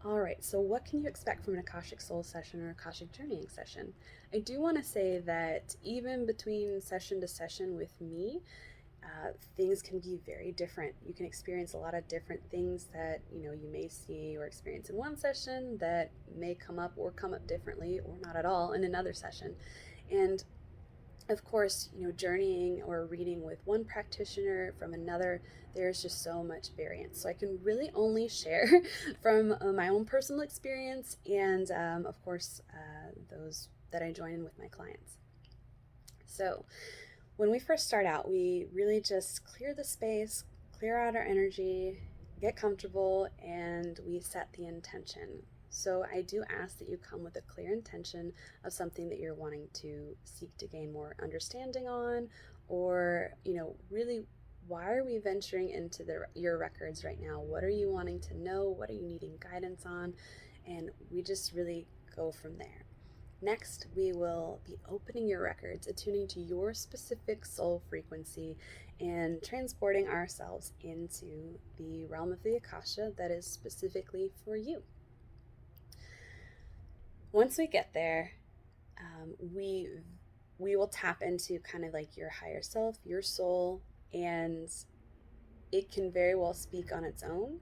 All right, so what can you expect from an Akashic Soul session or Akashic Journeying session? I do want to say that even between session to session with me, things can be very different. You can experience a lot of different things that you may see or experience in one session that may come up differently or not at all in another session. And of course, journeying or reading with one practitioner from another, there's just so much variance. So I can really only share from my own personal experience and, of course, those that I join in with my clients. So when we first start out, we really just clear the space, clear out our energy, get comfortable, and we set the intention. So I do ask that you come with a clear intention of something that you're wanting to seek to gain more understanding on, or, really, why are we venturing into your records right now? What are you wanting to know? What are you needing guidance on? And we just really go from there. Next, we will be opening your records, attuning to your specific soul frequency, and transporting ourselves into the realm of the Akasha that is specifically for you. Once we get there, we will tap into kind of like your higher self, your soul, and it can very well speak on its own.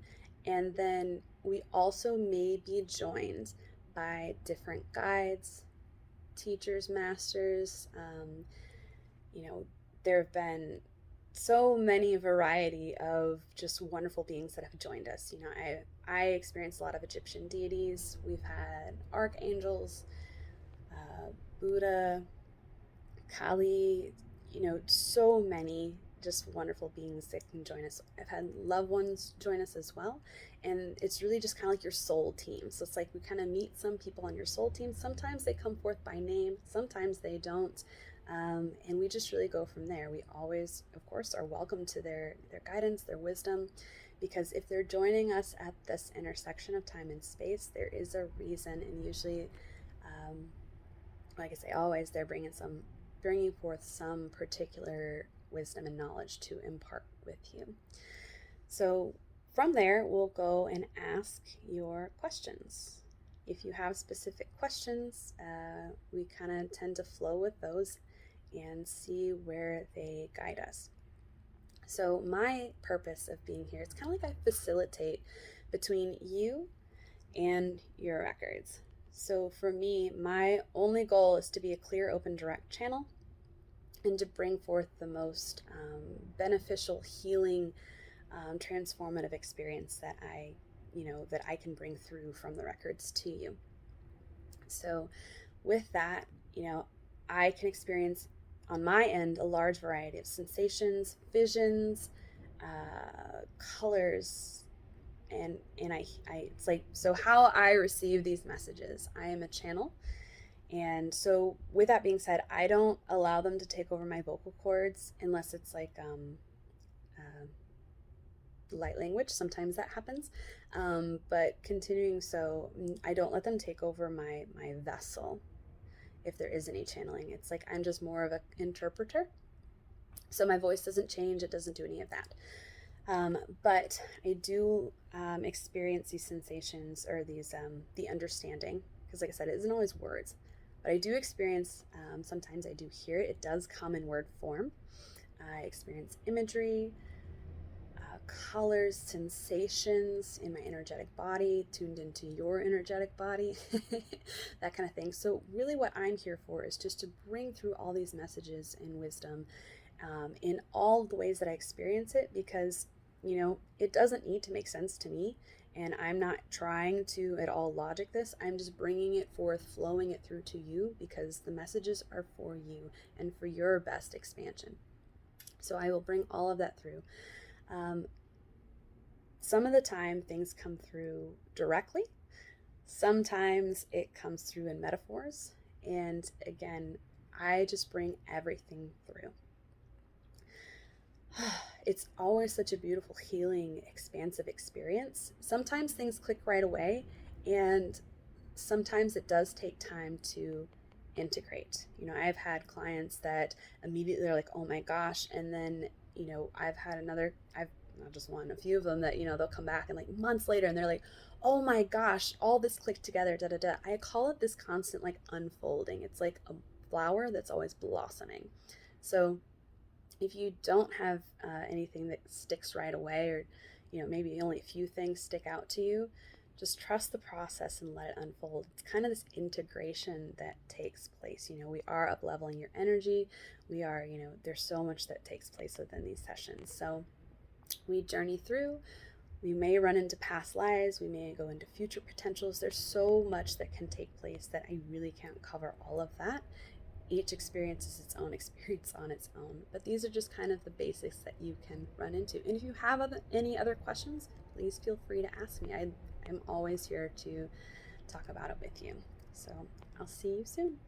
And then we also may be joined by different guides, teachers, masters. There have been so many variety of just wonderful beings that have joined us. I experienced a lot of Egyptian deities. We've had archangels, Buddha, Kali, so many just wonderful beings that can join us. I've had loved ones join us as well. And it's really just kind of like your soul team. So it's like we kind of meet some people on your soul team. Sometimes they come forth by name, sometimes they don't. And we just really go from there. We always, of course, are welcome to their guidance, their wisdom, because if they're joining us at this intersection of time and space, there is a reason. And usually, like I say, always they're bringing forth some particular wisdom and knowledge to impart with you. So from there, we'll go and ask your questions. If you have specific questions, we kind of tend to flow with those and see where they guide us. So my purpose of being here, it's kind of like I facilitate between you and your records. So for me, my only goal is to be a clear, open, direct channel and to bring forth the most beneficial, healing, transformative experience that I can bring through from the records to you. So with that, I can experience on my end a large variety of sensations, visions, colors, and I it's like, so how I receive these messages, I am a channel. And so with that being said, I don't allow them to take over my vocal cords unless it's like light language. Sometimes that happens. But continuing, so I don't let them take over my vessel if there is any channeling. It's like I'm just more of an interpreter. So my voice doesn't change. It doesn't do any of that. But I do experience these sensations or these the understanding, because like I said, it isn't always words, but I do experience, sometimes I do hear it. It does come in word form. I experience imagery, colors, sensations in my energetic body, tuned into your energetic body, that kind of thing. So really what I'm here for is just to bring through all these messages and wisdom in all the ways that I experience it, because it doesn't need to make sense to me, and I'm not trying to at all logic this. I'm just bringing it forth, flowing it through to you, because the messages are for you and for your best expansion. So I will bring all of that through. Some of the time things come through directly. Sometimes it comes through in metaphors. And again, I just bring everything through. It's always such a beautiful, healing, expansive experience. Sometimes things click right away, and sometimes it does take time to integrate. I've had clients that immediately are like, oh my gosh, and then I've had a few of them that they'll come back and like months later and they're like, oh my gosh, all this clicked together, da da da. I call it this constant like unfolding. It's like a flower that's always blossoming. So if you don't have anything that sticks right away, or maybe only a few things stick out to you, just trust the process and let it unfold. It's kind of this integration that takes place. We are up leveling your energy. We are, there's so much that takes place within these sessions. So we journey through. We may run into past lives, we may go into future potentials. There's so much that can take place that I really can't cover all of that. Each experience is its own experience on its own, but these are just kind of the basics that you can run into. And if you have any other questions, please feel free to ask me. I'm always here to talk about it with you. So I'll see you soon.